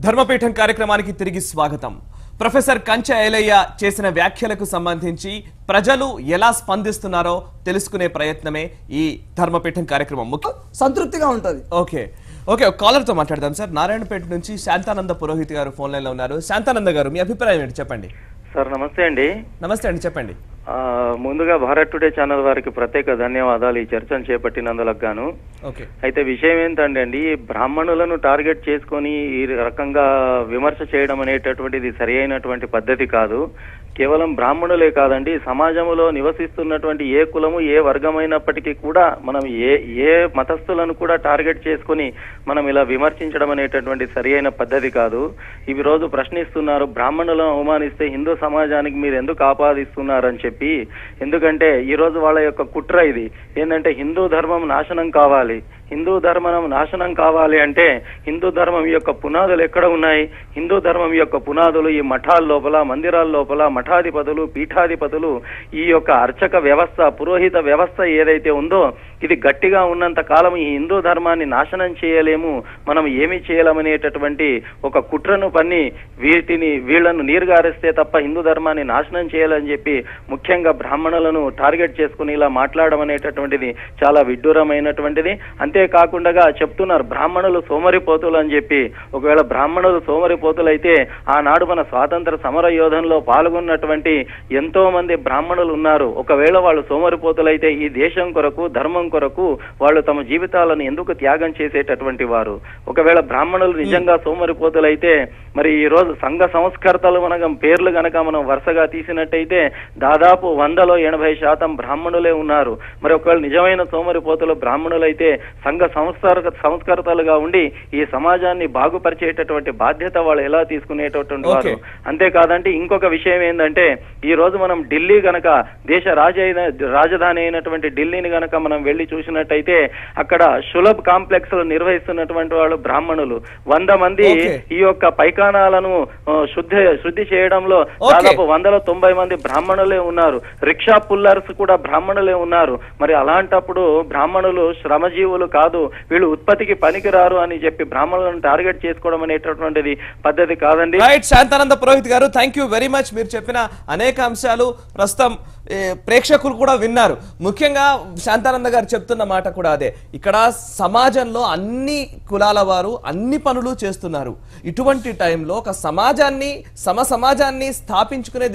ధర్మపీఠం కార్యక్రమానికి తిరిగి స్వాగతం. ప్రొఫెసర్ కంచె ఐలయ్య చేసిన వ్యాఖ్యలకు సంబంధించి ప్రజలు ఎలా స్పందిస్తున్నారో తెలుసుకునే ప్రయత్నమే ఈ ధర్మపీఠం కార్యక్రమం. సంతృప్తిగా ఉంటుంది. ఓకే ఓకే కాలర్ తో మాట్లాడదాం సార్. నారాయణపేట నుంచి శాంతానంద పురోహిత్ గారు ఫోన్ లైన్ లో ఉన్నారు. శాంతానంద గారు, మీ అభిప్రాయం ఏంటి చెప్పండి. సార్ నమస్తే అండి. నమస్తే అండి, చెప్పండి. ముందుగా భారత్ టుడే ఛానల్ వారికి ప్రత్యేక ధన్యవాదాలు ఈ చర్చను చేపట్టినందులకు గాను. అయితే విషయం ఏంటంటే అండి, బ్రాహ్మణులను టార్గెట్ చేసుకొని ఈ రకంగా విమర్శ చేయడం అనేటటువంటిది సరి అయినటువంటి పద్ధతి కాదు. కేవలం బ్రాహ్మణులే కాదండి, సమాజంలో నివసిస్తున్నటువంటి ఏ కులము ఏ వర్గమైనప్పటికీ కూడా మనం ఏ మతస్థులను కూడా టార్గెట్ చేసుకుని మనం ఇలా విమర్శించడం అనేటటువంటి సరి అయిన పద్ధతి కాదు. ఈ రోజు ప్రశ్నిస్తున్నారు, బ్రాహ్మణులను అవమానిస్తే హిందూ సమాజానికి మీరు ఎందుకు ఆపాదిస్తున్నారని చెప్పి. ఎందుకంటే ఈ రోజు వాళ్ళ యొక్క కుట్ర ఇది ఏంటంటే, హిందూ ధర్మం నాశనం కావాలి, హిందూ ధర్మం నాశనం కావాలి అంటే హిందూ ధర్మం యొక్క పునాదులు ఎక్కడ ఉన్నాయి? హిందూ ధర్మం యొక్క పునాదులు ఈ మఠాల లోపల, మందిరాల లోపల మఠాధిపతులు, పీఠాధిపతులు, ఈ యొక్క అర్చక వ్యవస్థ, పురోహిత వ్యవస్థ ఏదైతే ఉందో ఇది గట్టిగా ఉన్నంత కాలం ఈ హిందూ ధర్మాన్ని నాశనం చేయలేము, మనం ఏమీ చేయలేమనేటటువంటి ఒక కుట్రను పన్ని వీళ్లను నీరుగారిస్తే తప్ప హిందూ ధర్మాన్ని నాశనం చేయాలని చెప్పి ముఖ్యంగా బ్రాహ్మణులను టార్గెట్ చేసుకుని ఇలా మాట్లాడడం అనేటటువంటిది చాలా విడ్డూరమైనటువంటిది. అంతేకాకుండా చెప్తున్నారు బ్రాహ్మణులు సోమరిపోతులు అని చెప్పి. ఒకవేళ బ్రాహ్మణులు సోమరిపోతులు అయితే ఆనాడు మన స్వాతంత్ర సమర యోధంలో పాల్గొన్నటువంటి ఎంతో మంది బ్రాహ్మణులు ఉన్నారు. ఒకవేళ వాళ్ళు సోమరిపోతులైతే ఈ దేశం కొరకు, ధర్మం కొరకు వాళ్ళు తమ జీవితాలను ఎందుకు త్యాగం చేసేటటువంటి వారు? ఒకవేళ బ్రాహ్మణులు నిజంగా సోమరిపోతులైతే మరి ఈ రోజు సంఘ సంస్కర్తలు మనం పేర్లు గనక మనం వరుసగా తీసినట్టయితే దాదాపు 100లో 80% బ్రాహ్మణులే ఉన్నారు. మరి ఒకవేళ నిజమైన సోమరిపోతులు బ్రాహ్మణులైతే సంఘ సంస్కర్తలుగా ఉండి ఈ సమాజాన్ని బాగుపరిచేటటువంటి బాధ్యత వాళ్ళు ఎలా తీసుకునేటటువంటి వారు? అంతేకాదంటే ఇంకొక విషయం ఏంటంటే, ఈ రోజు మనం ఢిల్లీ గనక దేశ రాజధాని అయినటువంటి ఢిల్లీని గనక మనం వెళ్లి చూసినట్టయితే అక్కడ సులభ్ కాంప్లెక్స్ లో నిర్వహిస్తున్నటువంటి వాళ్ళు బ్రాహ్మణులు. 100 మంది ఈ యొక్క పైకాణాలను శుద్ధి చేయడంలో దాదాపు 190 మంది బ్రాహ్మణులే ఉన్నారు. రిక్షా పుల్లర్స్ కూడా బ్రాహ్మణులే ఉన్నారు. మరి అలాంటప్పుడు బ్రాహ్మణులు శ్రమజీవులు కాదు, వీళ్ళు ఉత్పత్తికి పనికిరారు అని చెప్పి బ్రాహ్మణులను టార్గెట్ చేసుకోవడం అనేటటువంటిది పద్ధతి కాదండి. రైట్ శాంతానంద పురోహిత్ గారు, థ్యాంక్ యూ వెరీ మచ్. మీరు చెప్పిన అనేక అంశాలు ప్రస్తుతం ప్రేక్షకులు కూడా విన్నారు. ముఖ్యంగా శాంతానంద గారు చెప్తున్న మాట కూడా అదే. ఇక్కడ సమాజంలో అన్ని కులాల వారు అన్ని పనులు చేస్తున్నారు. ఇటువంటి టైంలో ఒక సమాజాన్ని స్థాపించుకునే